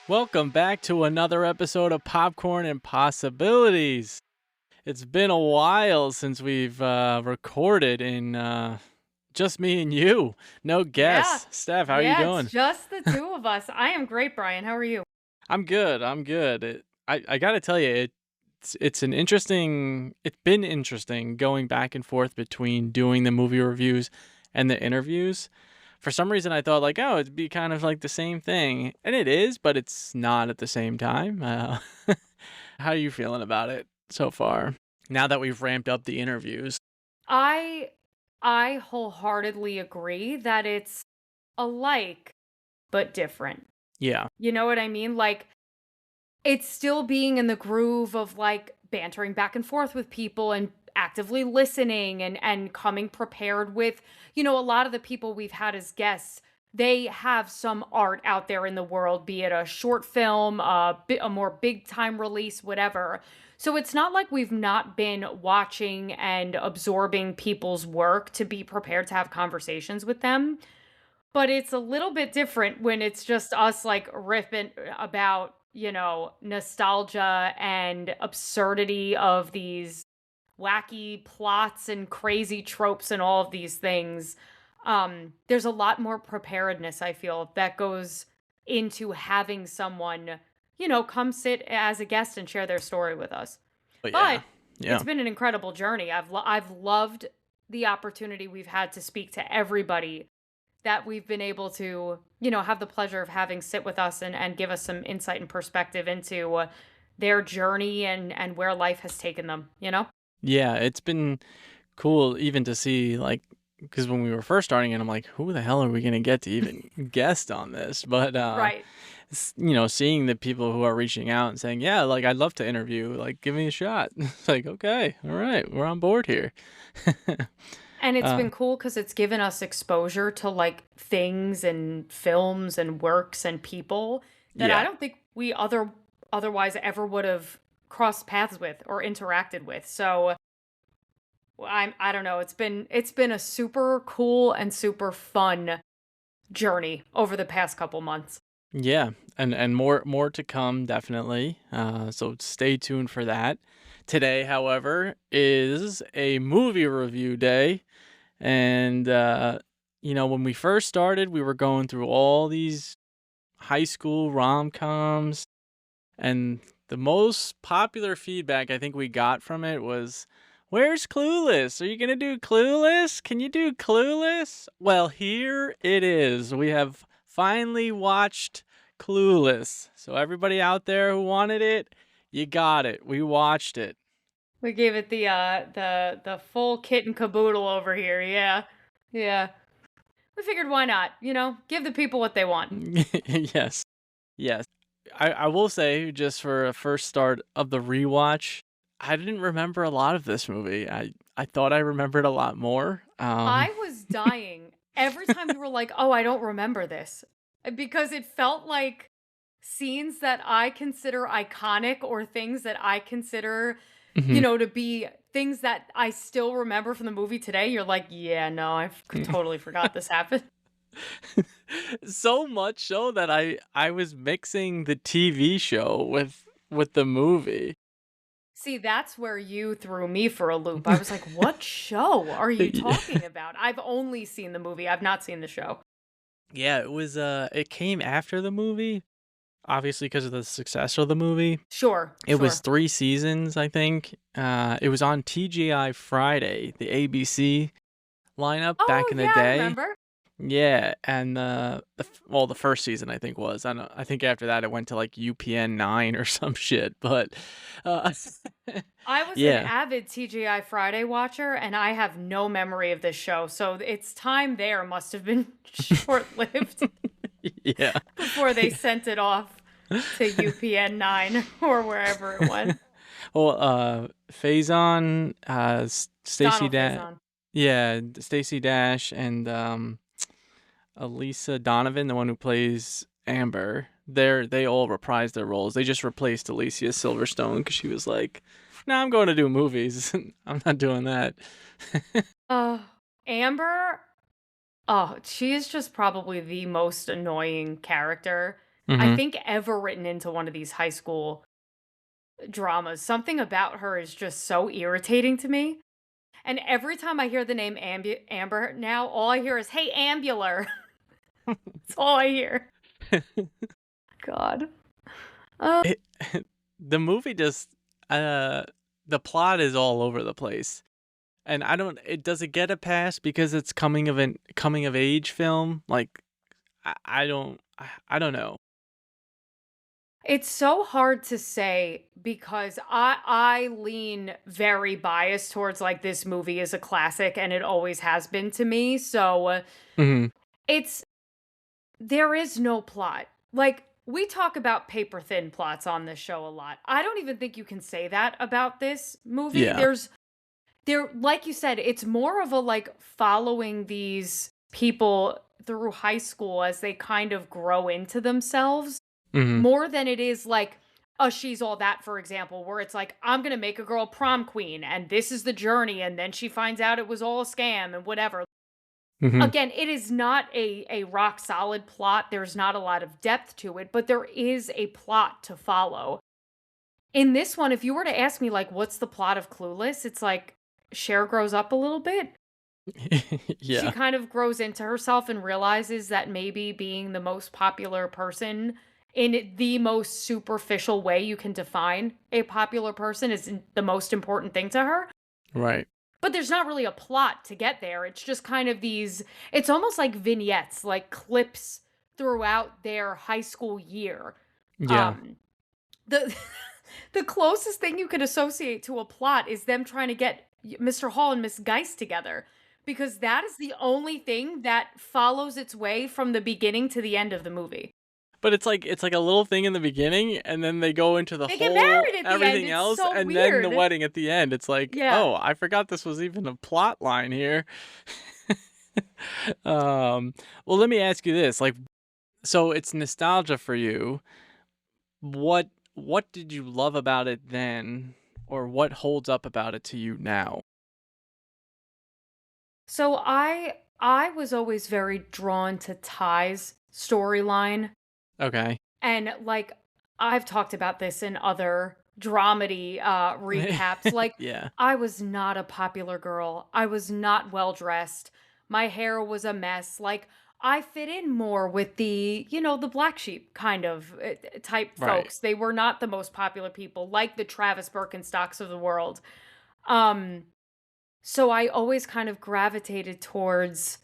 Welcome back to another episode of Popcorn and Possibilities. It's been a while since we've recorded in just me and you. No Yeah. guests. Steph, how are you Yeah, it's doing? just the two of us. I am great, Brian. How are you? I'm good. I'm good. I got to tell you, it's an interesting. It's been interesting going back and forth between doing the movie reviews and the interviews. For some reason, I thought like, oh, it'd be kind of like the same thing, and it is, but it's not at the same time. How are you feeling about it so far? Now that we've ramped up the interviews. I I wholeheartedly agree that it's alike but different. Yeah. You know what I mean? Like it's still being in the groove of like bantering back and forth with people and actively listening and coming prepared with, a lot of the people we've had as guests, they have some art out there in the world, be it a short film, a more big time release, whatever. So it's not like we've not been watching and absorbing people's work to be prepared to have conversations with them. But it's a little bit different when it's just us, like, riffing about, nostalgia and absurdity of these wacky plots and crazy tropes and all of these things. There's a lot more preparedness, I feel, that goes into having someone, come sit as a guest and share their story with us. But But yeah. Yeah. it's been an incredible journey. I've loved the opportunity we've had to speak to everybody that we've been able to, have the pleasure of having sit with us and give us some insight and perspective into their journey and where life has taken them. Yeah, it's been cool even to see like because when we were first starting it, I'm like, who the hell are we gonna get to even guest on this? But Right. seeing the people who are reaching out and saying, yeah, like I'd love to interview, like give me a shot. It's like, okay, all right, we're on board here. And it's uh, been cool because it's given us exposure to like things and films and works and people that I yeah, don't think we otherwise ever would have crossed paths with or interacted with. So I don't know. It's been a super cool and super fun journey over the past couple months. yeah, and more to come definitely. So stay tuned for that. Today, however, is a movie review day. And, when we first started, we were going through all these high school rom-coms, and the most popular feedback I think we got from it was, "Where's Clueless? Are you gonna do Clueless? Can you do Clueless?" Well, here it is. We have finally watched Clueless. So everybody out there who wanted it, you got it. We watched it. We gave it the full kit and caboodle over here. Yeah. Yeah. We figured why not, give the people what they want. Yes. Yes. I will say, just for a first start of the rewatch, I didn't remember a lot of this movie. I thought I remembered a lot more. I was dying every time you were like, "Oh, I don't remember this." Because it felt like scenes that I consider iconic or things that I consider, Mhm. to be things that I still remember from the movie today. You're like, "Yeah, no, totally forgot this happened." So much so that I was mixing the TV show with the movie. See, that's where you threw me for a loop. I was like, "What show are you talking about?" I've only seen the movie. I've not seen the show. Yeah, it came after the movie, obviously because of the success of the movie. Sure, It was sure. 3 seasons, I think. It was on TGI Friday, the ABC lineup back Oh, in the yeah, I day. remember. Yeah, and the first season I think was. I think after that it went to like UPN 9 or some shit, but uh I was an yeah. avid TGI Friday watcher, and I have no memory of this show, so its time there must have been short-lived Yeah. before they sent it off to UPN 9 or wherever it went. Well, Faison, Stacy Donald Dash, Faison. yeah, Stacy Dash and Elisa Donovan, the one who plays Amber, they all reprised their roles. They just replaced Alicia Silverstone because she was like, "No, I'm going to do movies. I'm not doing that." Uh, Amber, oh, she is just probably the most annoying character I Mhm. think, ever written into one of these high school dramas. Something about her is just so irritating to me. And every time I hear the name Amber now, all I hear is, "Hey, Ambular." That's all I hear. God. Uh, It the movie just uh, the plot is all over the place, and I don't it does it get a pass because it's coming of age film? Like, I don't know. it's so hard to say because I lean very biased towards, like, this movie is a classic and it always has been to me. So Mhm. it's there is no plot. Like, we talk about paper thin plots on this show a lot. I don't even think you can say that about this movie. Yeah. There, like you said, it's more of a, like, following these people through high school as they kind of grow into themselves, Mhm. more than it is like a She's All That, for example, where it's like, I'm gonna make a girl prom queen and this is the journey, and then she finds out it was all a scam and whatever. Mhm. Again, it is not a rock solid plot. There's not a lot of depth to it, but there is a plot to follow. In this one, if you were to ask me, like, what's the plot of Clueless? It's like Cher grows up a little bit. She Yeah. kind of grows into herself and realizes that maybe being the most popular person in the most superficial way you can define a popular person is the most important thing to her. Right. But there's not really a plot to get there. It's just kind of these, it's almost like vignettes, like clips throughout their high school year. Yeah. Um the the closest thing you could associate to a plot is them trying to get Mr. Hall and Miss Geist together, because that is the only thing that follows its way from the beginning to the end of the movie. But it's like a little thing in the beginning, and then they go into the They get whole married at the end. everything It's else, so and then the weird. wedding at the end. It's like, Yeah. "Oh, I forgot this was even a plot line here." Um, well, let me ask you this, like, so it's nostalgia for you. What did you love about it then, or what holds up about it to you now? So I was always very drawn to Ty's storyline. Okay. And, like, I've talked about this in other dramedy, recaps, like, Yeah. I was not a popular girl, I was not well-dressed, my hair was a mess, like, I fit in more with the, the black sheep kind of, type Right. folks. They were not the most popular people, like the Travis Birkenstocks of the world. Um, so I always kind of gravitated towards,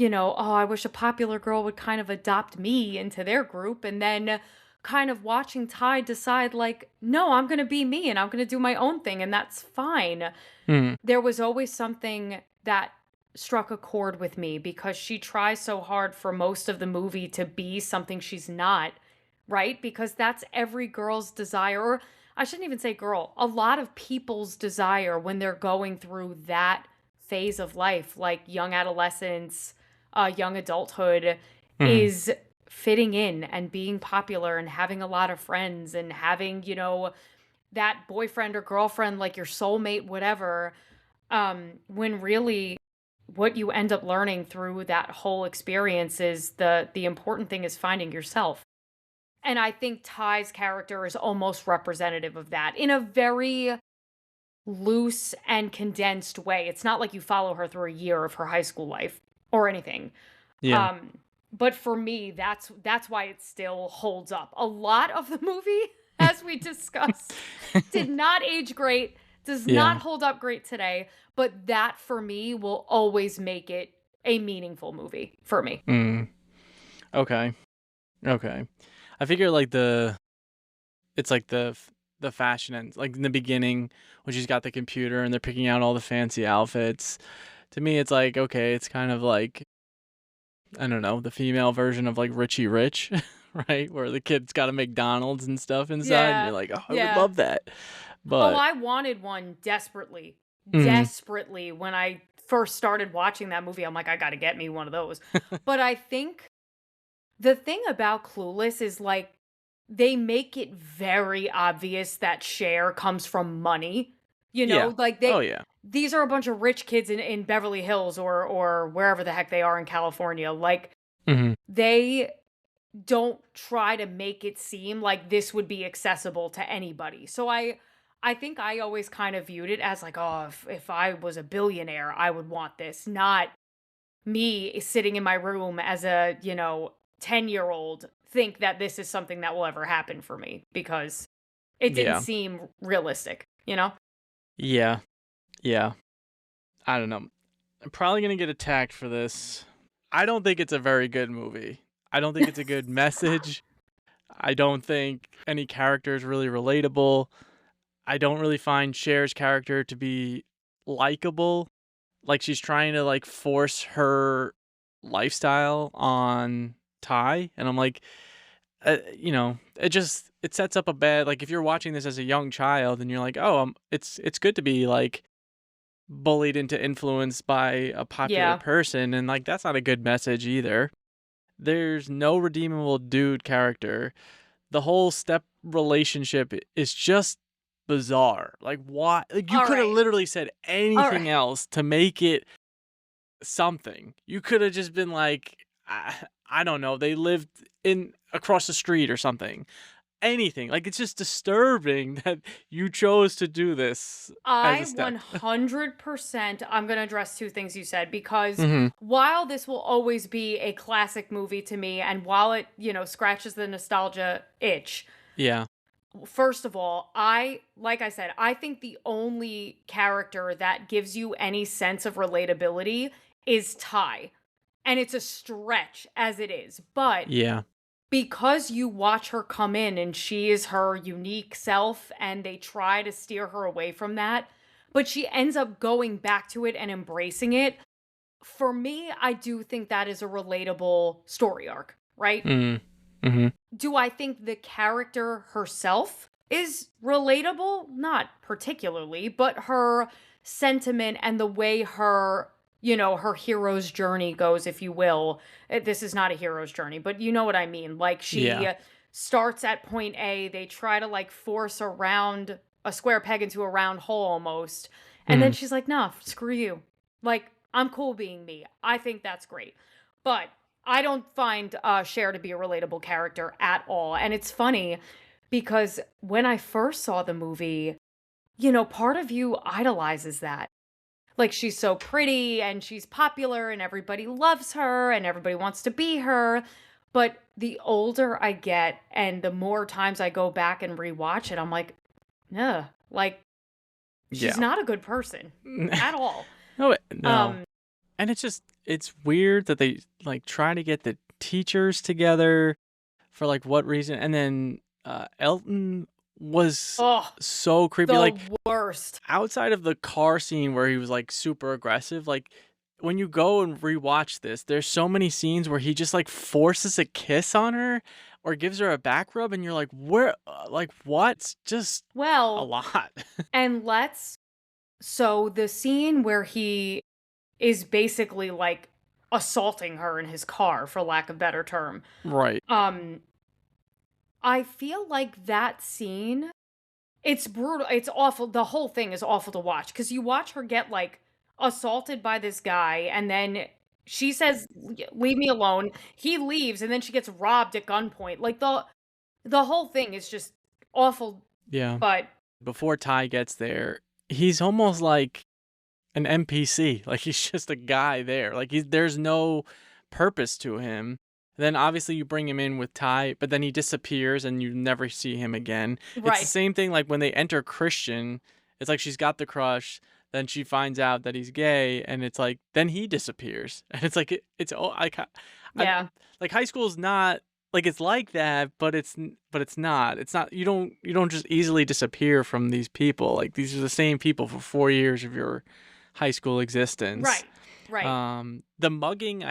oh, I wish a popular girl would kind of adopt me into their group. And then kind of watching Ty decide, like, no, I'm going to be me and I'm going to do my own thing. And that's fine. Mhm. There was always something that struck a chord with me because she tries so hard for most of the movie to be something she's not, right? Because that's every girl's desire. Or I shouldn't even say girl, a lot of people's desire when they're going through that phase of life, like young adolescence, young adulthood, Mhm. is fitting in and being popular and having a lot of friends and having, that boyfriend or girlfriend, like your soulmate, whatever. When really what you end up learning through that whole experience is the important thing is finding yourself. And I think Ty's character is almost representative of that in a very loose and condensed way. It's not like you follow her through a year of her high school life or anything. Yeah. Um, but for me, that's why it still holds up. A lot of the movie, as we discussed, did not age great, does not Yeah. hold up great today, but that for me will always make it a meaningful movie for me. Mm. Okay. Okay. I figure like it's like the fashion and like in the beginning when she's got the computer and they're picking out all the fancy outfits. To me, it's like okay, it's kind of like I don't know the female version of like Richie Rich, right? Where the kid's got a McDonald's and stuff inside, and Yeah. you're like, oh, I would Yeah. love that. Oh, But I wanted one desperately. mm, Desperately when I first started watching that movie. I'm like, I got to get me one of those. But I think the thing about Clueless is, like, they make it very obvious that Cher comes from money. yeah, Like, oh yeah, these are a bunch of rich kids in Beverly Hills or wherever the heck they are in California. Like, hmm they don't try to make it seem like this would be accessible to anybody. So I think I always kind of viewed it as like, oh, if I was a billionaire, I would want this, not me sitting in my room as a, 10-year-old think that this is something that will ever happen for me because it didn't Yeah. seem realistic, you know? Yeah. Yeah. I don't know. I'm probably gonna get attacked for this. I don't think it's a very good movie. I don't think it's a good message. I don't think any character is really relatable. I don't really find Cher's character to be likable. Like she's trying to like force her lifestyle on Ty, and I'm like, it sets up a bad like if you're watching this as a young child and you're like, oh, it's good to be like bullied into influence by a popular Yeah. person, and like that's not a good message either. There's no redeemable dude character. The whole step relationship is just bizarre. Like why like you All could have right. literally said All right. anything else to make it something. You could have just been like I don't know, they lived in across the street or something. Anything. Like it's just disturbing that you chose to do this as a I step. 100% I'm going to address two things you said because Mhm. while this will always be a classic movie to me and while it, scratches the nostalgia itch, Yeah. first of all, like I said, I think the only character that gives you any sense of relatability is Ty. And it's a stretch as it is. But Yeah. because you watch her come in and she is her unique self and they try to steer her away from that, but she ends up going back to it and embracing it. For me, I do think that is a relatable story arc, right? Mhm. Mhm. Do I think the character herself is relatable? Not particularly, but her sentiment and the way her hero's journey goes, if you will. This is not a hero's journey, but you know what I mean. Like Yeah. she starts at point A, they try to like force a square peg into a round hole almost. And then Mhm. she's like, nah, screw you. Like, I'm cool being me. I think that's great. But I don't find Cher to be a relatable character at all. And it's funny because when I first saw the movie, part of you idolizes that. Like she's so pretty and she's popular and everybody loves her and everybody wants to be her. But the older I get and the more times I go back and rewatch it, I'm like, nah, like she's Yeah. not a good person at all. No, no. Um, And it's weird that they like try to get the teachers together for like what reason, and then Elton was oh, so creepy. the Like worst. outside of the car scene where he was like super aggressive, like when you go and rewatch this, there's so many scenes where he just like forces a kiss on her or gives her a back rub, and you're like, where, like what? Just a Well, lot. and so the scene where he is basically like assaulting her in his car, for lack of better term. Right. Um, I feel like that scene, it's brutal. It's awful. The whole thing is awful to watch because you watch her get like assaulted by this guy, and then she says, "Leave me alone." He leaves, and then she gets robbed at gunpoint. Like the whole thing is just awful. Yeah. But Before Ty gets there, he's almost like an NPC. Like he's just a guy there. Like there's no purpose to him. Then obviously you bring him in with Ty, but then he disappears and you never see him again. It's the right, same thing like when they enter Christian, it's like she's got the crush, then she finds out that he's gay and it's like then he disappears. And it's like it's all I yeah, like high school is not like it's like that, but it's not. It's not you don't just easily disappear from these people. Like these are the same people for 4 years of your high school existence. right, right. The mugging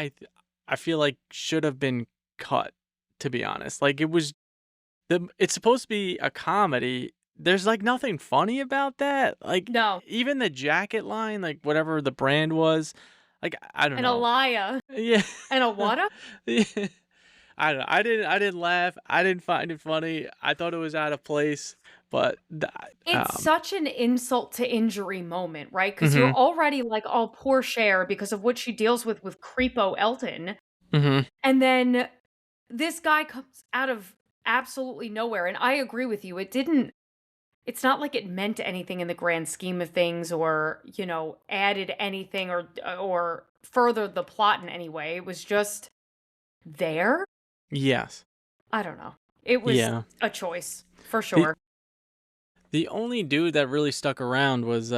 I feel like should have been cut, to be honest. Like it's supposed to be a comedy. There's like nothing funny about that. Like No, even the jacket line, like whatever the brand was, like I don't and know. Alaya Yeah. and Awada. Yeah. I don't know. I didn't laugh. I didn't find it funny. I thought it was out of place, but It's such an insult to injury moment, right? Because you're mhm. already like, "Oh, poor Cher," because of what she deals with creepo Elton, Mhm. and then this guy comes out of absolutely nowhere, and I agree with you. It's not like it meant anything in the grand scheme of things or, added anything or furthered the plot in any way. It was just there. Yes. I don't know. It was Yeah. a choice for The sure. the only dude that really stuck around was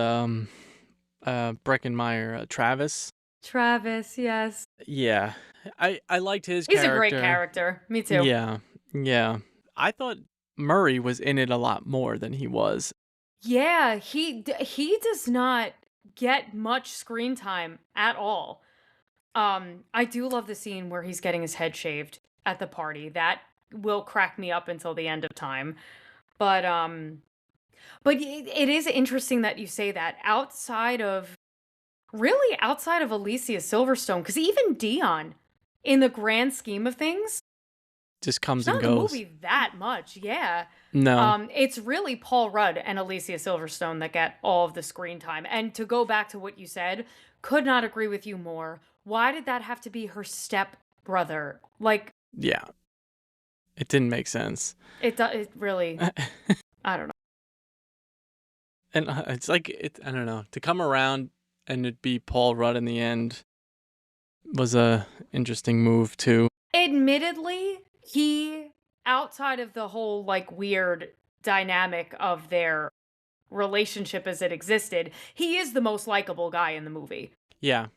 Breckenmeyer, Travis. Travis, yes. Yeah. I liked his He's a great character. character. Me too. Yeah. Yeah. I thought Murray was in it a lot more than he was. Yeah, he does not get much screen time at all. I do love the scene where he's getting his head shaved at the party. That will crack me up until the end of time. But it is interesting that you say that outside of Alicia Silverstone, because even Dion, in the grand scheme of things, Just she's comes and not in the goes. movie that much. Yeah. No. It's really Paul Rudd and Alicia Silverstone that get all of the screen time. And to go back to what you said, could not agree with you more. Why did that have to be her step brother? Like, Yeah. It didn't make sense. it really, I don't know. And it's like I don't know, to come around and it be Paul Rudd in the end was a interesting move too. Admittedly, he, outside of the whole like weird dynamic of their relationship as it existed, he is the most likable guy in the movie. Yeah.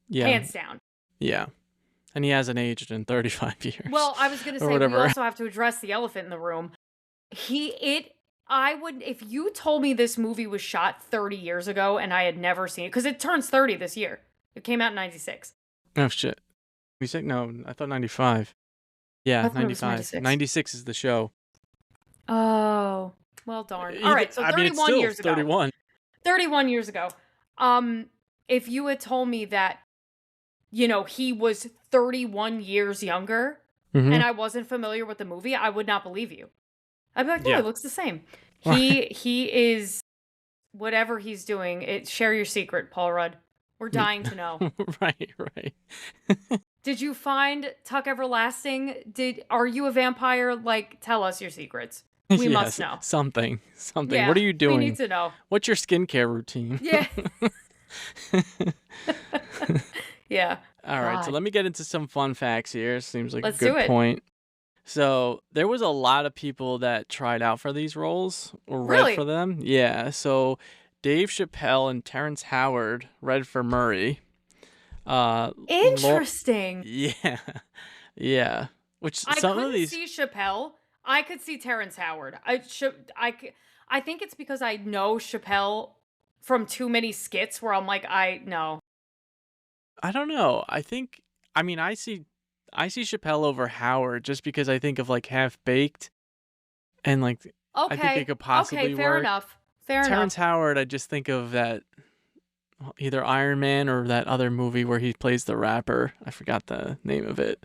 Yeah. Hands down. Yeah. And he hasn't aged in 35 years. Well, I was going to or say, we whatever. also have to address the elephant in the room. If you told me this movie was shot 30 years ago and I had never seen it, because it turns 30 this year. It came out in 96. Oh shit. We said no, I thought 95. Yeah, I thought it was 95. 96. 96 is the show. Oh, well, darn. All right, so 31 it's still years ago. 31. 31 years ago. If you had told me that, he was 31 years younger Mhm. and I wasn't familiar with the movie, I would not believe you. I'd be like, no, Yeah. it looks the same. He is whatever he's doing. Share your secret, Paul Rudd. We're dying to know. Right. Did you find Tuck Everlasting? Are you a vampire? Like, tell us your secrets. We must know. Something. Yeah, What are you doing? We need to know. What's your skincare routine? Yeah. Yeah. All right, so God. let me get into some fun facts here. Seems like Let's a do good it. point. So there was a lot of people that tried out for these roles or read Really? for them. Yeah. So Dave Chappelle and Terrence Howard read for Murray. Interesting. Yeah. Yeah. Which I some of couldn't these. see Chappelle. I could see Terrence Howard. I think it's because I know Chappelle from too many skits where I'm like, no. I don't know. I see Chappelle over Howard just because I think of like Half Baked, and like I think it could possibly Okay, fair work. enough. Fair Terrence enough. Howard, I just think of that either Iron Man or that other movie where he plays the rapper. I forgot the name of it.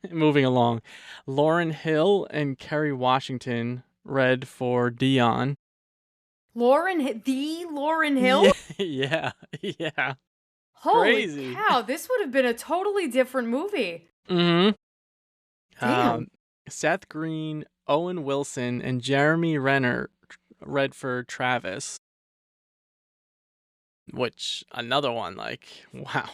Moving along, Lauryn Hill and Kerry Washington read for Dion. Lauryn Hill? Yeah. Yeah. Holy Crazy. cow, this would have been a totally different movie. Mm-hmm. Damn. Seth Green, Owen Wilson, and Jeremy Renner read for Travis. Which, another one, like, wow.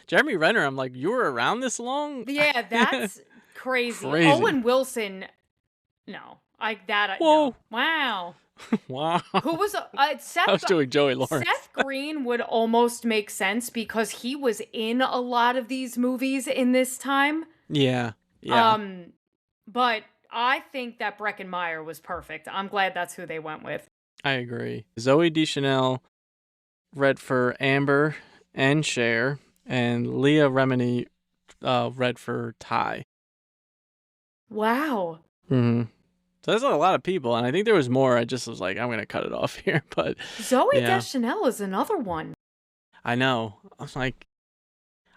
Jeremy Renner, I'm like, you were around this long? Yeah, that's crazy. Crazy. Owen Wilson, no. Whoa. No. Wow. Wow. Who was Seth? I was doing Joey Lawrence. Seth Green would almost make sense because he was in a lot of these movies in this time. Yeah. But I think that Breckenmeyer was perfect. I'm glad that's who they went with. I agree. Zoe Deschanel read for Amber and Cher, and Leah Remini read for Ty. Wow. Mm-hmm. So that's a lot of people, and I think there was more. I just was like, I'm gonna cut it off here, but Zoe yeah. Deschanel is another one. I know. I'm like,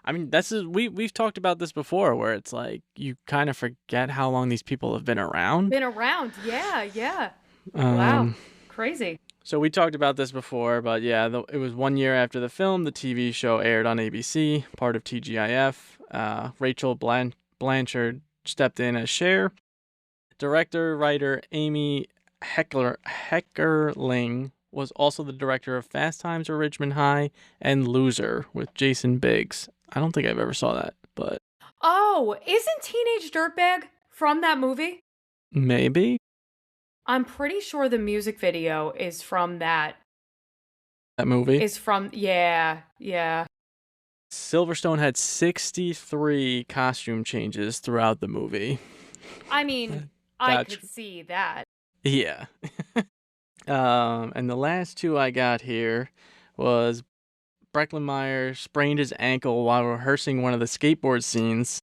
I mean, we've talked about this before, where it's like you kind of forget how long these people have been around. Yeah. Wow, crazy. So we talked about this before, but yeah, it was 1 year after the film. The TV show aired on ABC, part of TGIF. Rachel Blanchard stepped in as Cher. Director, writer Amy Heckerling was also the director of Fast Times at Ridgemont High and Loser with Jason Biggs. I don't think I've ever saw that, but Oh, isn't Teenage Dirtbag from that movie? maybe I'm pretty sure the music video is from that. that movie. Is from, yeah, yeah. Silverstone had 63 costume changes throughout the movie. I mean, I That's could see that. yeah. And the last two I got here was Breckenmeyer sprained his ankle while rehearsing one of the skateboard scenes.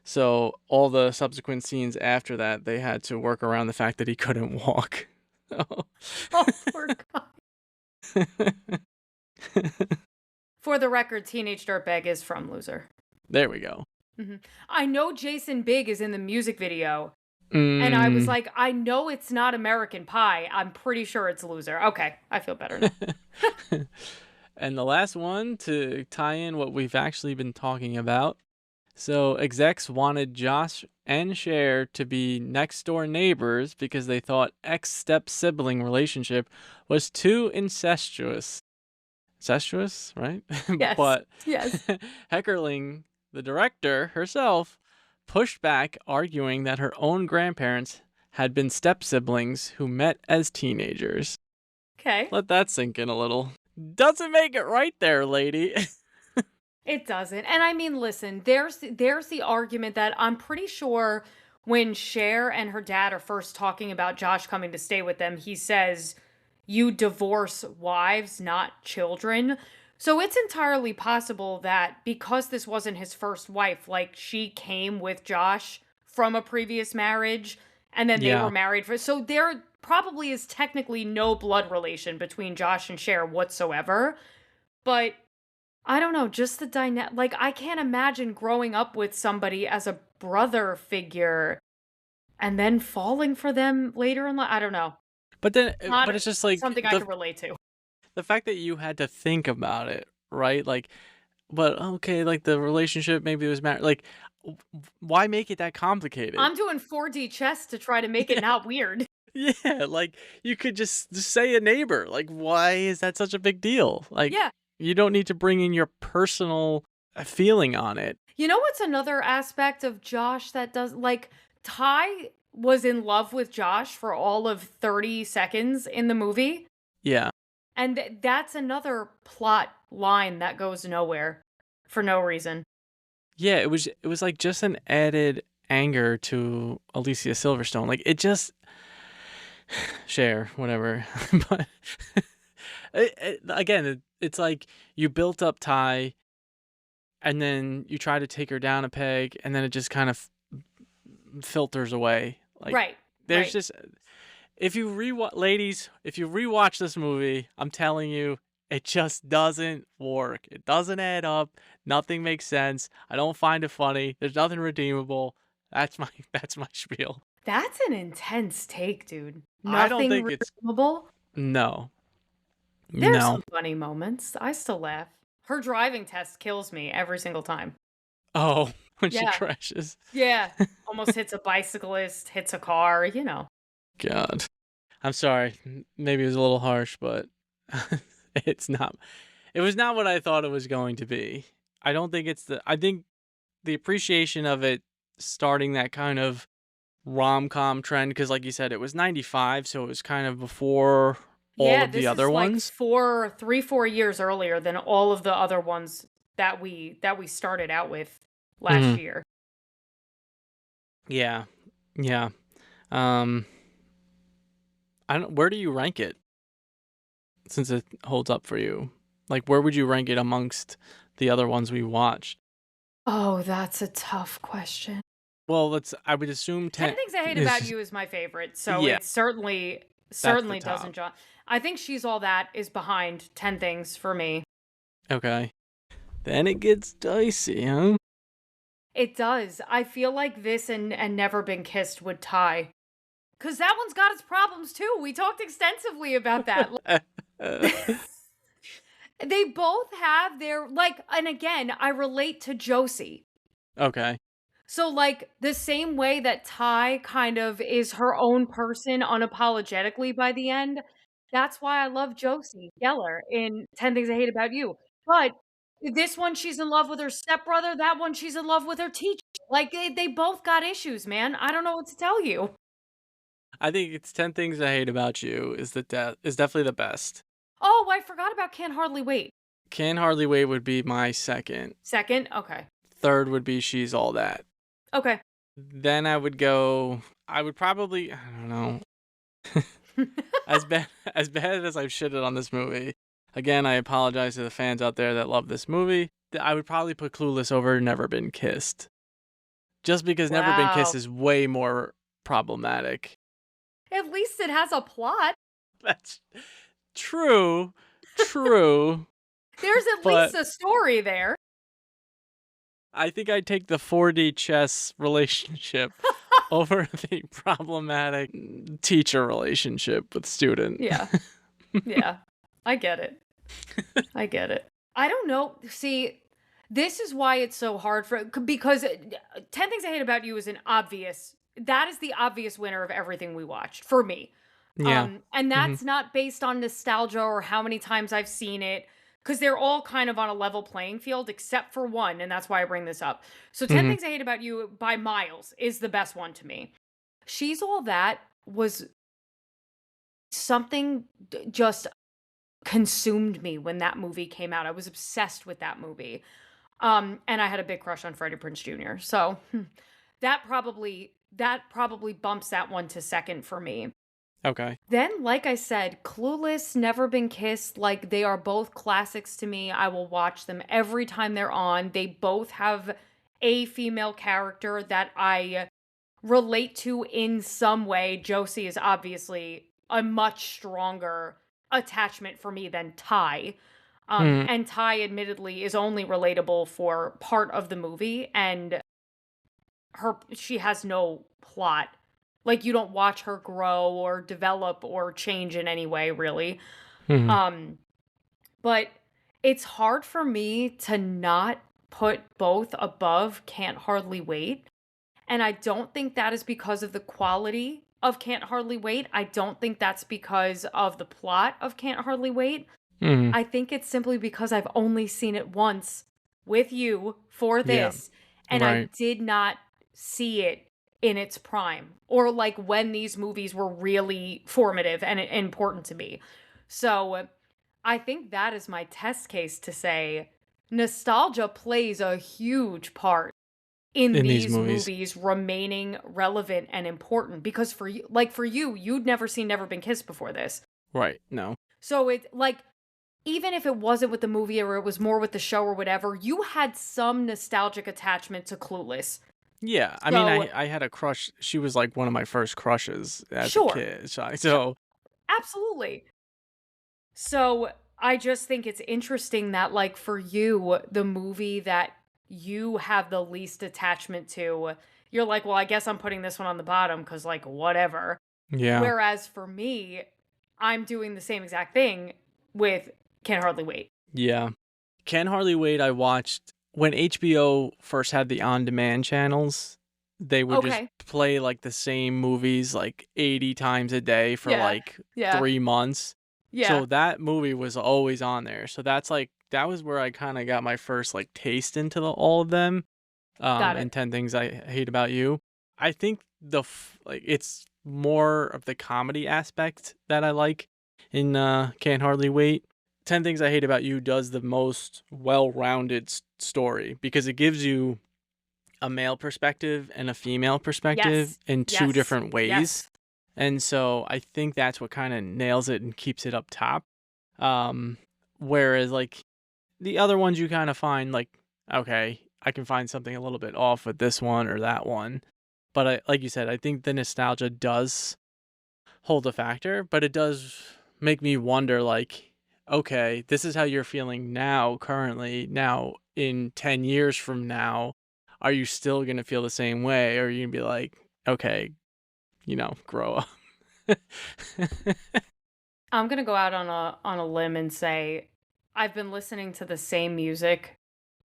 So all the subsequent scenes after that, they had to work around the fact that he couldn't walk. Oh, poor guy. For the record, Teenage Dirtbag is from Loser. There we go. I know Jason Bigg is in the music video, and I was like, I know it's not American Pie. I'm pretty sure it's Loser. Okay, I feel better now. And the last one to tie in what we've actually been talking about. So execs wanted Josh and Cher to be next door neighbors because they thought ex-step sibling relationship was too incestuous. Incestuous, right? Yes. But yes. Heckerling, the director herself, pushed back, arguing that her own grandparents had been step siblings who met as teenagers. Okay. Let that sink in a little. Doesn't make it right there, lady. It doesn't. And I mean, listen, there's the argument that I'm pretty sure when Cher and her dad are first talking about Josh coming to stay with them, he says, "You divorce wives, not children." So it's entirely possible that because this wasn't his first wife, like she came with Josh from a previous marriage and then they were married for, so there probably is technically no blood relation between Josh and Cher whatsoever. But I don't know, just the dynamic. Like, I can't imagine growing up with somebody as a brother figure and then falling for them later in life. I don't know. But then, Not but it's just like something I could relate to. the fact that you had to think about it, right? Like, but okay, like the relationship maybe it was married. Like, why make it that complicated? I'm doing 4D chess to try to make it not weird. Yeah, like you could just say a neighbor. Like, why is that such a big deal? Like, Yeah. you don't need to bring in your personal feeling on it. You know what's another aspect of Josh that does, like, Ty was in love with Josh for all of 30 seconds in the movie. Yeah. And that's another plot line that goes nowhere for no reason. Yeah, it was like just an added anger to Alicia Silverstone. Like it just Cher, whatever. But again, it's like you built up Ty and then you try to take her down a peg and then it just kind of filters away. Like Right. there's right. just if you rewatch this movie, I'm telling you, it just doesn't work. It doesn't add up. Nothing makes sense. I don't find it funny. There's nothing redeemable. That's my spiel. That's an intense take, dude. I don't Nothing think it's redeemable. no. There's No. some funny moments. I still laugh. Her driving test kills me every single time. Oh, when she Yeah. crashes. Yeah. Almost hits a bicyclist, hits a car, you know. God. I'm sorry. Maybe it was a little harsh, but it's not. It was not what I thought it was going to be. I don't think I think the appreciation of it starting that kind of rom-com trend, because like you said, it was 95, so it was kind of before all of the other ones. 4 years earlier than all of the other ones that we started out with last year. Yeah. Yeah. Where do you rank it? Since it holds up for you. Like where would you rank it amongst the other ones we watched? Oh, that's a tough question. Well, I would assume 10 Things I Hate About You is my favorite, so Yeah. it certainly top. doesn't John. I think She's All That is behind 10 Things for me. Okay. Then it gets dicey, huh? It does. I feel like this and Never Been Kissed would tie. Because that one's got its problems too. We talked extensively about that. They both have their, like, and again, I relate to Josie. Okay. So, like, the same way that Ty kind of is her own person unapologetically by the end, that's why I love Josie Geller in 10 Things I Hate About You. But this one, she's in love with her stepbrother. That one, she's in love with her teacher. Like, they both got issues, man. I don't know what to tell you. I think it's 10 Things I Hate About You is definitely the best. Oh, I forgot about Can't Hardly Wait. Can Hardly Wait would be my second. Second? Okay. Third would be She's All That. Okay. Then I would probably, I don't know, as bad as bad as I've shitted on this movie. Again, I apologize to the fans out there that love this movie. I would probably put Clueless over Never Been Kissed. Just because Never Been Kissed Wow. is way more problematic. At least it has a plot. That's true. True. There's at least But a story there. I think I'd take the 4D chess relationship over the problematic teacher relationship with student. Yeah. Yeah. I get it. I get it. I don't know. See, this is why it's so hard because 10 Things I Hate About You is that is the obvious winner of everything we watched for me. Yeah. And Hmm. that's not based on nostalgia or how many times I've seen it, because they're all kind of on a level playing field except for one, and that's why I bring this up. So 10 Hmm. Things I Hate About You by miles is the best one to me. She's All That was something just consumed me when that movie came out. I was obsessed with that movie. And I had a big crush on Freddie Prinze Jr. So that probably bumps that one to second for me. Okay. Then, like I said, Clueless, Never Been Kissed, like they are both classics to me. I will watch them every time they're on. They both have a female character that I relate to in some way. Josie is obviously a much stronger attachment for me than Ty. Hmm. And Ty, admittedly, is only relatable for part of the movie, and she has no plot. Like, you don't watch her grow or develop or change in any way, really. Hmm. Um, but it's hard for me to not put both above Can't Hardly Wait. And I don't think that is because of the quality of Can't Hardly Wait. I don't think that's because of the plot of Can't Hardly Wait. Hmm. I think it's simply because I've only seen it once with you for Yeah. this, and I Right. did not see it in its prime or like when these movies were really formative and important to me. So I think that is my test case to say nostalgia plays a huge part in In these these movies. movies remaining relevant and important, because for you, like for you, you'd never seen Never Been Kissed before this. Right. No. So it like, even if it wasn't with the movie or it was more with the show or whatever, you had some nostalgic attachment to Clueless. Yeah. I mean, So, I had a crush. She was like one of my first crushes as a sure. kid. Sure. So Absolutely. So, I just think it's interesting that, like, for you, the movie that you have the least attachment to, you're like, well, I guess I'm putting this one on the bottom because, like, whatever. yeah. Whereas for me, I'm doing the same exact thing with Can't Hardly Wait. Yeah. Can Hardly Wait, I watched when HBO first had the on-demand channels. They would just Okay. play like the same movies like 80 times a day for Yeah. like Yeah. 3 months. Yeah. So that movie was always on there. So that was where I kind of got my first like taste into all of them. Got And it. 10 Things I Hate About You. I think like it's more of the comedy aspect that I like in Can't Hardly Wait. 10 Things I Hate About You does the most well-rounded story because it gives you a male perspective and a female perspective Yes. in two Yes. different ways. Yes. And so I think that's what kind of nails it and keeps it up top. Um, Whereas like the other ones you kind of find like, okay, I can find something a little bit off with this one or that one. But like you said, I think the nostalgia does hold a factor, but it does make me wonder like, okay, this is how you're feeling now, currently. Now, in 10 years from now, are you still going to feel the same way? Or are you going to be like, okay, grow up? I'm gonna go out on a limb and say I've been listening to the same music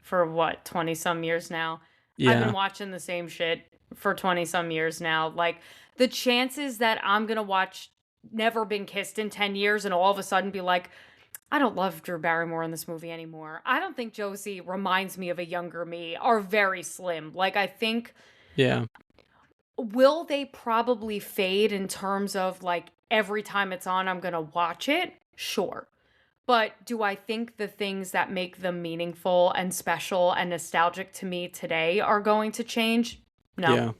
for what, 20 some years now. I've been Yeah. watching the same shit for 20 some years now. Like, the chances that I'm gonna watch Never Been Kissed in 10 years and all of a sudden be like, I don't love Drew Barrymore in this movie anymore. I don't think Josie reminds me of a younger me are very slim. Like, I think Yeah. will they probably fade in terms of like every time it's on, I'm gonna watch it? Sure. But do I think the things that make them meaningful and special and nostalgic to me today are going to change? No. Yeah.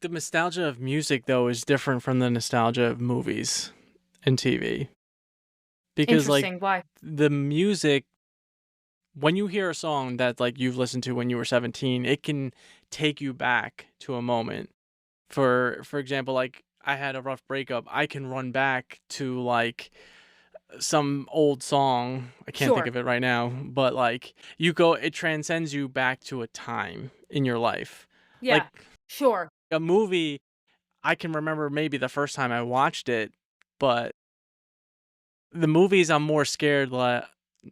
The nostalgia of music though is different from the nostalgia of movies and TV. Because like Interesting. Why? the music, when you hear a song that like you've listened to when you were 17, it can take you back to a moment. For example, like I had a rough breakup, I can run back to like some old song. I can't think Sure. of it right now, but like it transcends you back to a time in your life. Like Yeah. Sure. a movie, I can remember maybe the first time I watched it, but the movies I'm more scared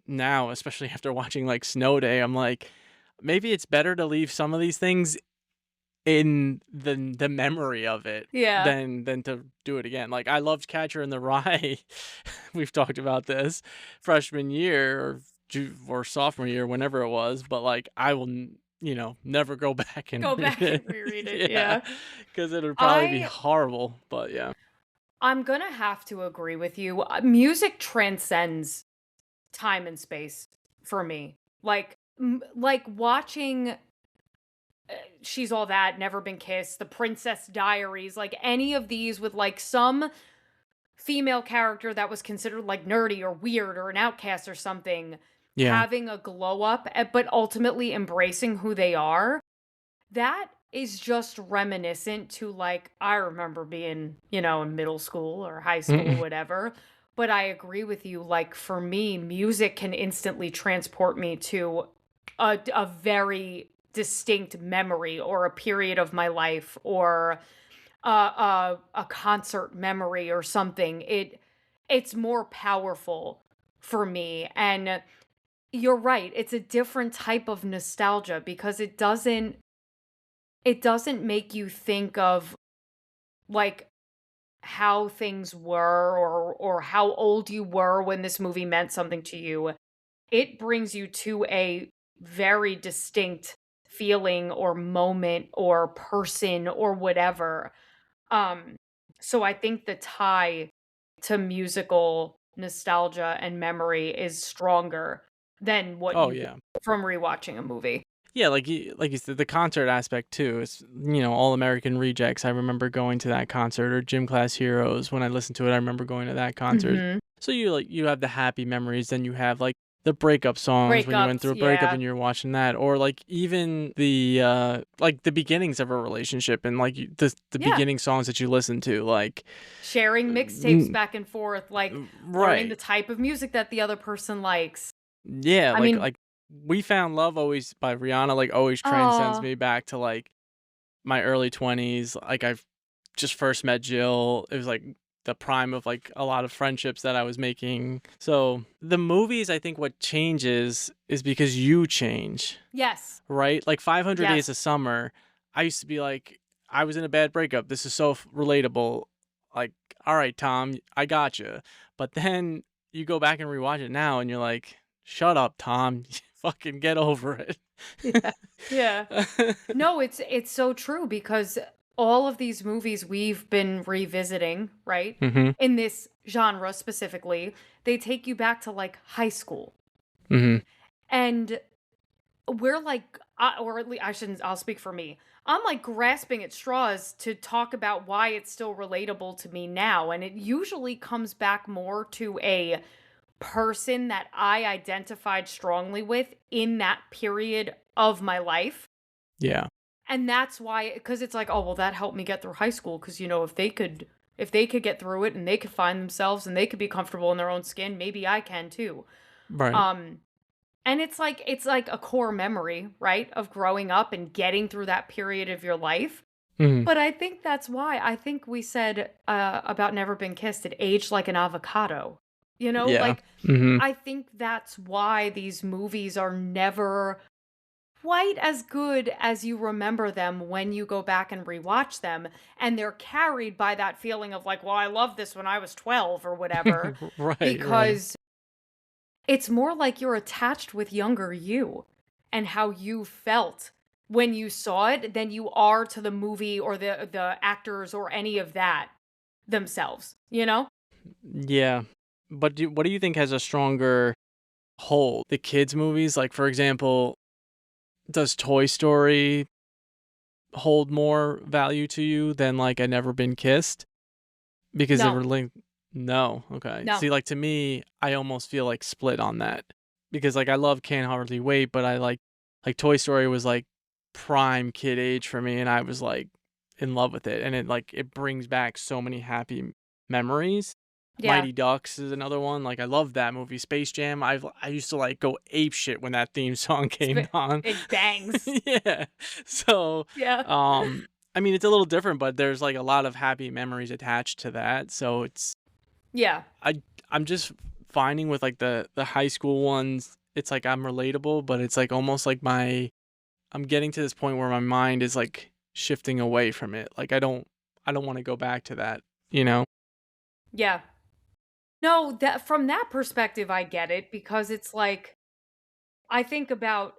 now, especially after watching like Snow Day, I'm like, maybe it's better to leave some of these things in the memory of it Yeah. than to do it again. Like I loved Catcher in the Rye. We've talked about this freshman year or sophomore year, whenever it was, but like I will, never go back and Go read back and it. reread it. Yeah, Yeah. because it would probably be I horrible. But yeah, I'm gonna have to agree with you. Music transcends time and space for me. Like watching She's All That, Never Been Kissed, The Princess Diaries, like any of these with like some female character that was considered like nerdy or weird or an outcast or something, yeah, having a glow up, but ultimately embracing who they are. That is just reminiscent to like I remember being, in middle school or high school, whatever. But I agree with you. Like for me, music can instantly transport me to a very distinct memory or a period of my life or a concert memory or something. It's more powerful for me. And you're right. It's a different type of nostalgia because it doesn't make you think of, like, how things were or how old you were when this movie meant something to you. It brings you to a very distinct feeling or moment or person or whatever. Um, so I think the tie to musical nostalgia and memory is stronger than what oh you get yeah. from rewatching a movie. Yeah, like you said, the concert aspect too. It's All American Rejects. I remember going to that concert, or Gym Class Heroes. When I listened to it, I remember going to that concert. Mhm. So you have the happy memories, then you have like the breakup songs when you went Breakups, through a breakup yeah. and you're watching that, or like even the like the beginnings of a relationship and like the Yeah. beginning songs that you listen to, like Sharing mixtapes mm, back and forth, like, learning the right. type of music that the other person likes. Yeah, I mean like We Found Love always by Rihanna like always transcends oh, me back to like my early 20s. Like I've just first met Jill. It was like the prime of like a lot of friendships that I was making. So the movies, I think what changes is because you change, yes. right? Like 500 Days Yes. of Summer, I used to be like, I was in a bad breakup. This is so relatable. Like, all right, Tom, I got you. But then you go back and rewatch it now and you're like, shut up, Tom. Fucking get over it. Yeah. Yeah. No, it's so true because all of these movies we've been revisiting, right? Mhm. In this genre specifically, they take you back to like high school. Mhm. And we're like, or at least I shouldn't, I'll speak for me. I'm like grasping at straws to talk about why it's still relatable to me now. And it usually comes back more to a person that I identified strongly with in that period of my life. Yeah. And that's why, because it's like, oh, well, that helped me get through high school. Because, if they could get through it and they could find themselves and they could be comfortable in their own skin, maybe I can too. Right. Um, and it's like a core memory, right, of growing up and getting through that period of your life. Mhm. But I think that's why I think we said about Never Been Kissed, it aged like an avocado. Yeah. Like Mhm. I think that's why these movies are never quite as good as you remember them when you go back and rewatch them, and they're carried by that feeling of like, "Well, I loved this when I was 12," or whatever, Right, right. because it's more like you're attached with younger you and how you felt when you saw it than you are to the movie or the actors or any of that themselves, you know? Yeah. But what do you think has a stronger hold? The kids' movies? Like, for example, does Toy Story hold more value to you than, like, A Never Been Kissed? Because they No, were linked. No? Okay. no. See, like, to me, I almost feel, like, split on that. Because, like, I love Can't Hardly Wait, but I like, Toy Story was, like, prime kid age for me, and I was, like, in love with it, and it brings back so many happy memories. Yeah. Mighty Ducks is another one, like, I love that movie. Space Jam, I used to, like, go ape shit when that theme song came on. It bangs. Yeah. So, Yeah. um, I mean, it's a little different, but there's, like, a lot of happy memories attached to that, so Yeah. I I'm just finding with, like, the high school ones, it's like I'm relatable, but it's, like, almost like I'm getting to this point where my mind is, like, shifting away from it, like, I don't wanna go back to that, you know? Yeah. No, that from that perspective, I get it because it's like I think about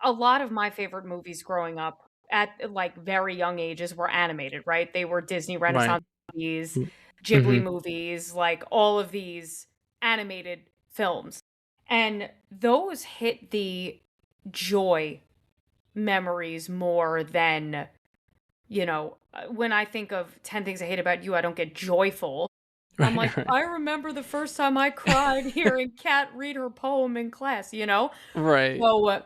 a lot of my favorite movies growing up at like very young ages were animated, right? They were Disney Right. Renaissance movies, Mm. Ghibli Mhm. movies, like all of these animated films. And those hit the joy memories more than, when I think of 10 Things I Hate About You, I don't get joyful. I'm like, Right, right. I remember the first time I cried hearing Kat read her poem in class, you know? Right. So,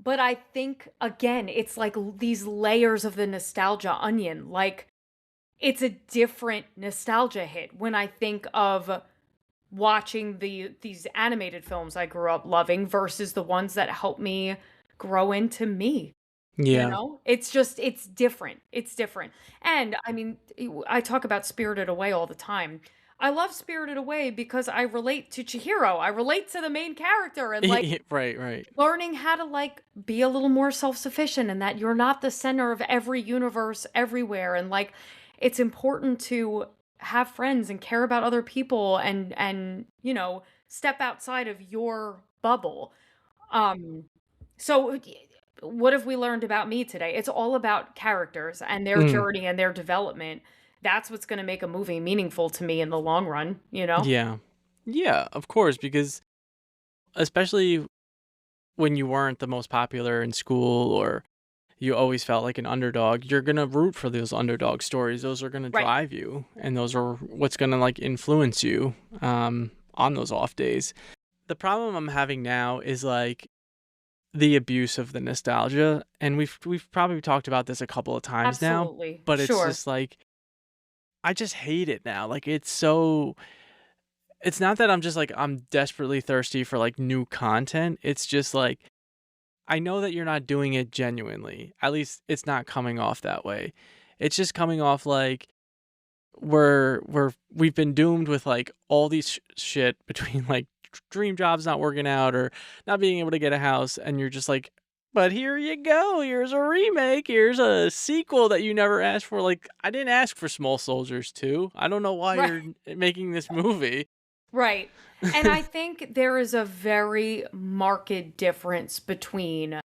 but I think again, it's like these layers of the nostalgia onion. Like it's a different nostalgia hit when I think of watching these animated films I grew up loving versus the ones that helped me grow into me. You Yeah. know? It's just it's different. It's different. And I mean, I talk about Spirited Away all the time. I love Spirited Away because I relate to Chihiro. I relate to the main character and like Right, right. learning how to like be a little more self-sufficient and that you're not the center of every universe everywhere and like it's important to have friends and care about other people and step outside of your bubble. Um so what have we learned about me today? It's all about characters and their Mm, journey and their development. That's what's going to make a movie meaningful to me in the long run, you know? yeah. Yeah, of course, because especially when you weren't the most popular in school or you always felt like an underdog, you're gonna root for those underdog stories. Those are gonna Right. drive you, and those are what's gonna, like, influence you, on those off days. The problem I'm having now is, like, the abuse of the nostalgia, and we've probably talked about this a couple of times now, Absolutely. but it's Sure. just, like, I just hate it now, like, it's not that I'm just, like, I'm desperately thirsty for, like, new content, it's just, like, I know that you're not doing it genuinely, at least it's not coming off that way. It's just coming off like we've been doomed with, like, all these shit between, like, dream jobs not working out or not being able to get a house, and you're just like, "But here you go, here's a remake, here's a sequel that you never asked for." Like, I didn't ask for Small Soldiers 2. I don't know why Right. you're making this movie. Right. And I think there is a very marked difference between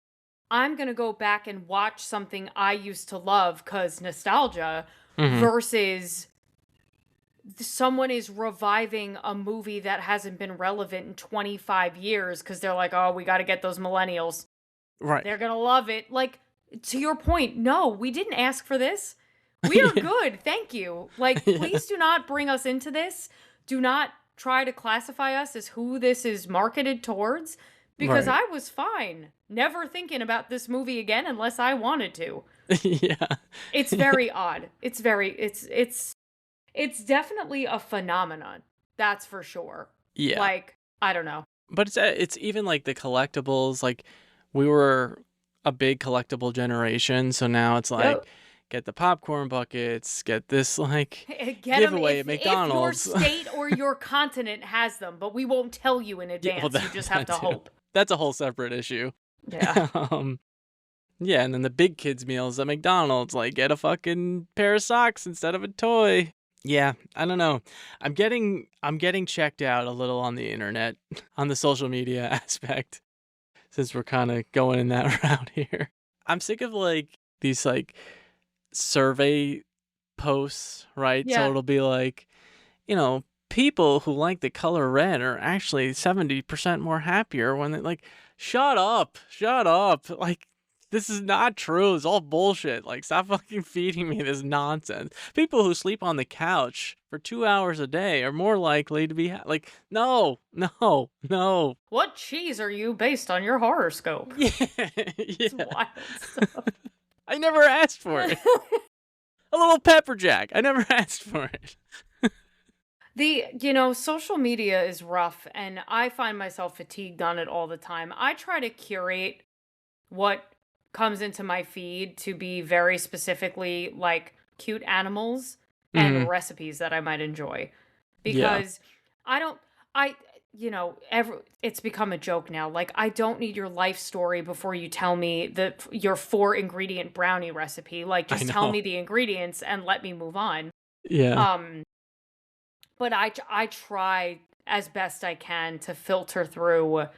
I'm going to go back and watch something I used to love cuz nostalgia Mhm. versus someone is reviving a movie that hasn't been relevant in 25 years cuz they're like, "Oh, we got to get those millennials. Right. They're going to love it." Like to your point, no, we didn't ask for this. We are Yeah. good. Thank you. Like Yeah. please do not bring us into this. Do not try to classify us as who this is marketed towards because Right. I was fine never thinking about this movie again unless I wanted to. Yeah. It's very odd. It's definitely a phenomenon. That's for sure. Yeah. Like, I don't know. But it's even, like, the collectibles, like, we were a big collectible generation, so now it's like, Yep. get the popcorn buckets, get this, like, Get them giveaway at if your McDonald's. state or your continent has them, but we won't tell you in Yeah, well, advance. You that just have that to too. hope. That's a whole separate issue. Yeah. um, yeah, and then the big kids meals at McDonald's, like get a fucking pair of socks instead of a toy. Yeah, I don't know. I'm getting checked out a little on the internet, on the social media aspect, since we're kind of going in that route here. I'm sick of like these like survey posts, right? So Yeah. it'll be like, people who like the color red are actually 70% more happier when they like, shut up, shut up. Like, this is not true. It's all bullshit. Like, stop fucking feeding me this nonsense. People who sleep on the couch for 2 hours a day are more likely to be like, no, no, no. What cheese are you based on your horoscope? Yeah, It's yeah. wild stuff. I never asked for it. A little pepper jack. I never asked for it. Social media is rough and I find myself fatigued on it all the time. I try to curate what comes into my feed to be very specifically like cute animals and Mhm. recipes that I might enjoy Yeah. because I don't I it's become a joke now. Like I don't need your life story before you tell me your 4 ingredient brownie recipe. Like I just tell know. me the ingredients and let me move on. Yeah. Um but I try as best I can to filter through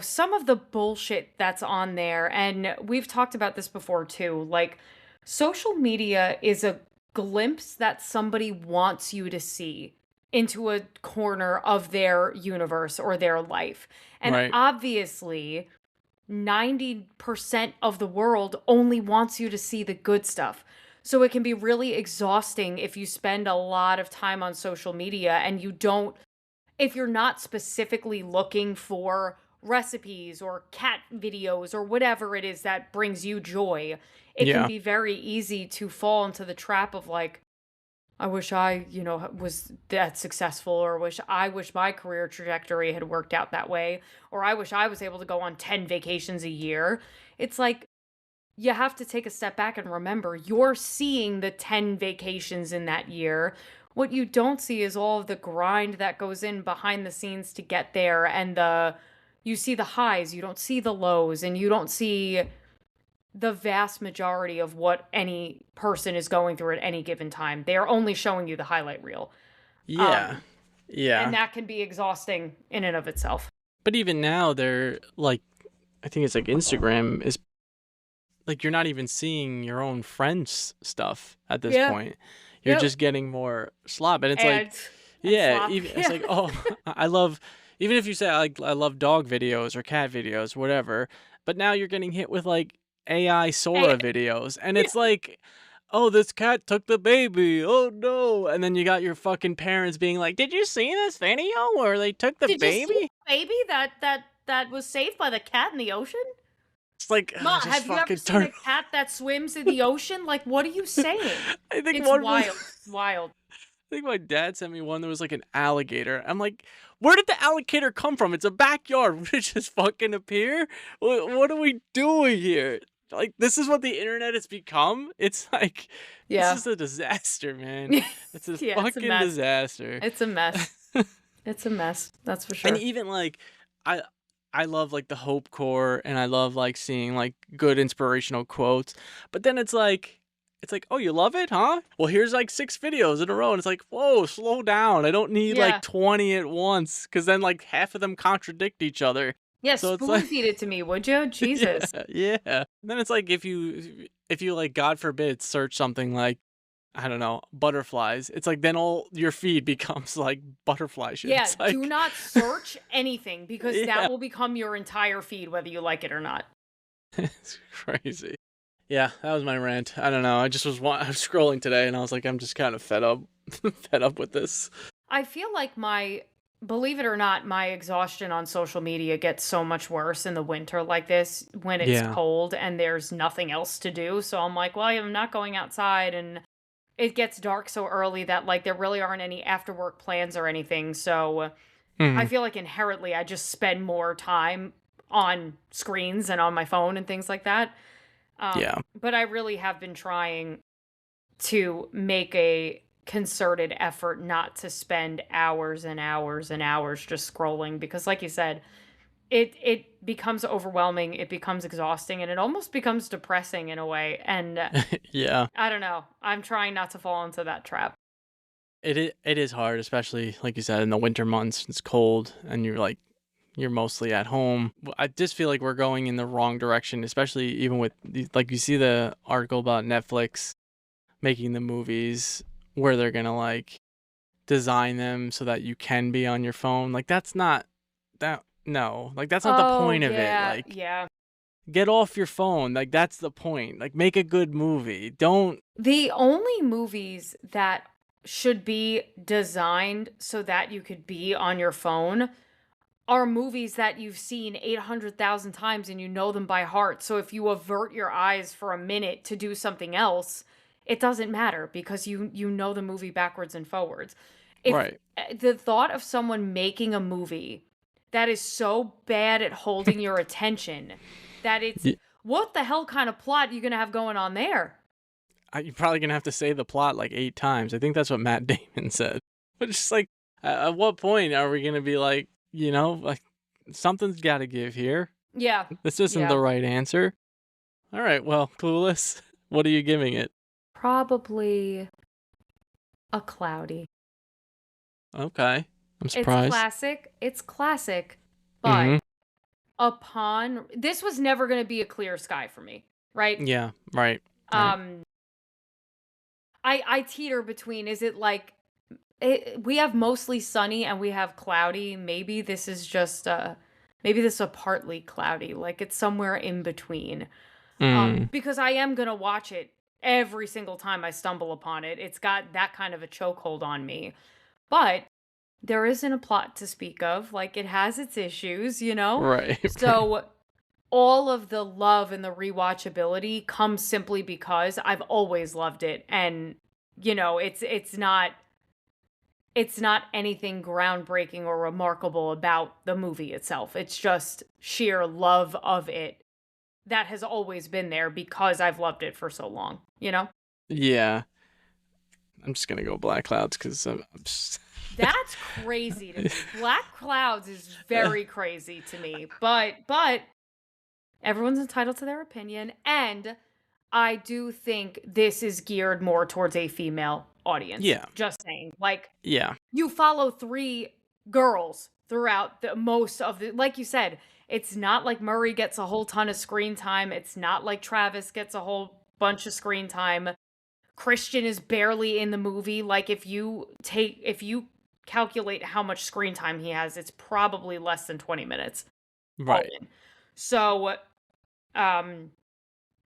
some of the bullshit that's on there. And we've talked about this before too. Like, social media is a glimpse that somebody wants you to see into a corner of their universe or their life. And Right. obviously, 90% of the world only wants you to see the good stuff. So it can be really exhausting if you spend a lot of time on social media and if you're not specifically looking for recipes or cat videos or whatever it is that brings you joy, it can Yeah. be very easy to fall into the trap of like, I wish I, was that successful, or I wish my career trajectory had worked out that way, or I wish I was able to go on 10 vacations a year. It's like you have to take a step back and remember you're seeing the 10 vacations in that year. What you don't see is all of the grind that goes in behind the scenes to get there and you see the highs, you don't see the lows, and you don't see the vast majority of what any person is going through at any given time. They are only showing you the highlight reel. Yeah. Um and Yeah. that can be exhausting in and of itself. But even now, they're like, I think it's like Instagram is like you're not even seeing your own friends' stuff at this Yeah. point. You're Yep. just getting more slop, and it's like, And yeah, slop. even it's Yeah. like, oh, I love, even if you say I love dog videos or cat videos, whatever. But now you're getting hit with like AI Hey, Sora videos, and it's like, oh, this cat took the baby. Oh no! And then you got your fucking parents being like, did you see this video where they took the did you see baby? the baby that was saved by the cat in the ocean? It's like, Ma, just have you ever fucking seen turn. a cat that swims in the ocean? Like, what are you saying? I think It's one was. wild. Wild. I think my dad sent me one that was like an alligator. I'm like, where did the alligator come from? It's a backyard. Would it just fucking appear? What are we doing here? Like, this is what the internet has become? It's like, this Yeah. is a disaster, man. It's a Yeah, it's a fucking mess. disaster. It's a mess. It's a mess. That's for And sure. even like, I I love like the hope core, and I love like seeing like good inspirational quotes. But then it's like, oh, you love it, huh? Well, here's like 6 videos in a row, and it's like, whoa, slow down. I don't need like Yeah. 20 at once, because then like half of them contradict each other. Yeah, So it's like, spoon feed it to me, would you? yeah, Jesus. yeah. Then it's like if you like, God forbid, search something like, I don't know, butterflies. It's like then all your feed becomes like butterfly shit. Yeah, It's do like, not search anything because that yeah, will become your entire feed, whether you like it or not. it's crazy. Yeah, that was my rant. I don't know. I was scrolling today, and I was like, I'm just kind of fed up, fed up with this. I feel like believe it or not, my exhaustion on social media gets so much worse in the winter like this when it's Yeah. cold and there's nothing else to do. So I'm like, well, I'm not going outside and it gets dark so early that like there really aren't any after work plans or anything. So I Mhm. feel like inherently I just spend more time on screens and on my phone and things like that. Yeah. But I really have been trying to make a concerted effort not to spend hours and hours and hours just scrolling because like you said, it becomes overwhelming, it becomes exhausting, and it almost becomes depressing in a way, and Yeah. I don't know. I'm trying not to fall into that trap. It is hard, especially like you said in the winter months. It's cold and you're mostly at home. I just feel like we're going in the wrong direction, especially even with like you see the article about Netflix making the movies where they're going to like design them so that you can be on your phone. Like that's not that no. Like that's not the Oh, point of it. yeah, Like yeah. get off your phone. Like that's the point. Like make a good movie. Don't The only movies that should be designed so that you could be on your phone are movies that you've seen 800,000 times and you know them by heart. So if you avert your eyes for a minute to do something else, it doesn't matter because you know the movie backwards and forwards. If right. the thought of someone making a movie that is so bad at holding your attention that it's what the hell kind of plot are you going to have going on there? You're probably gonna have to say the plot like 8 times. I think that's what Matt Damon said. But it's just like, at what point are we gonna be like, like something's got to give here. Yeah. This isn't Yeah. the right answer. All right, well, Clueless. What are you giving it? Probably a cloudy. Okay, I'm It's surprised. classic. It's classic. But Mm-hmm. upon this was never going to be a clear sky for me, right? Yeah. Right. Right. Um I teeter between is it like we have mostly sunny and we have cloudy. Maybe this is just maybe this is a partly cloudy, like it's somewhere in between. Mm. Because I am going to watch it every single time I stumble upon it. It's got that kind of a chokehold on me. But there isn't a plot to speak of. Like it has its issues, you know? Right. Right. So all of the love and the rewatchability comes simply because I've always loved it. And, it's not anything groundbreaking or remarkable about the movie itself. It's just sheer love of it that has always been there because I've loved it for so long, you know? Yeah. I'm just gonna go Black Clouds because I'm just. That's crazy to me. Black Clouds is very crazy to me. But everyone's entitled to their opinion, and I do think this is geared more towards a female audience. Yeah. Just saying. Like Yeah. you follow three girls throughout the most of the like you said, it's not like Murray gets a whole ton of screen time. It's not like Travis gets a whole bunch of screen time. Christian is barely in the movie. Like if you calculate how much screen time he has, it's probably less than 20 minutes all Right. in. So, um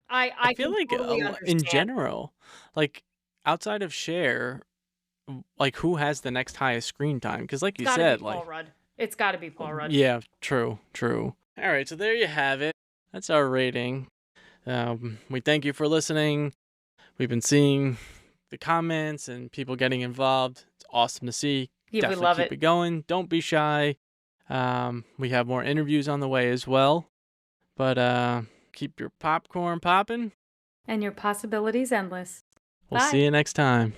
I I feel can like totally in understand. general, like outside of Cher, like who has the next highest screen time? Because like It's you got to be said, Paul like Rudd. It's got to be Paul Rudd. yeah, true, true. All right, so there you have it. That's our rating. We thank you for listening. We've been seeing the comments and people getting involved. It's awesome to see. Yeah, we Definitely love keep it. it going. Don't be shy. We have more interviews on the way as well. But keep your popcorn popping. And your possibilities endless. We'll see Bye. you next time.